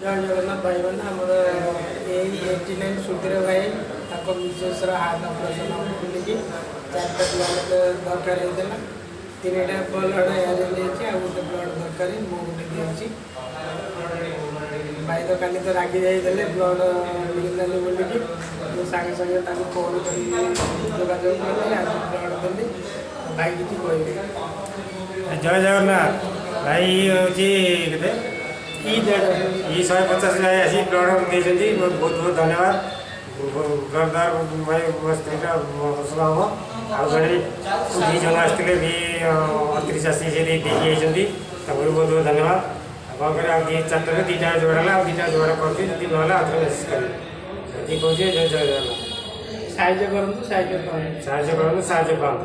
जय जगन्नाथ भाई मैंने आमर यही 89 सुधीर भाई मिसेसर हार्ट ऑपरेशन बुलिकी 4टा ब्लड दरकार होता 3टा ब्लड अरेंज होती गोटे ब्लड दरकार मु गोटे दिए भाई तो काली तो रागी जाइए ब्लड मिललानी बोलिकी मुझे सागे सागे फोन कर जोगाजोग कली आज ब्लड देली भाई किसी कह जय जगन्नाथ भाई हूँ ई 150 भाई आसी ब्लड देती बहुत बहुत धन्यवाद ब्लडदार भाई मो स्त्री हम आउ जड़े दी जन आसते भी 38 आसी से देखिए बहुत बहुत धन्यवाद कौन कर 4टा 2टा जोड़ा है 2टा जोड़ा करती ना आउे मेसेज करेंगे कहूँ जय जगन्नाथ साहय करूँ साहय साहय करूँ साहय पाँच।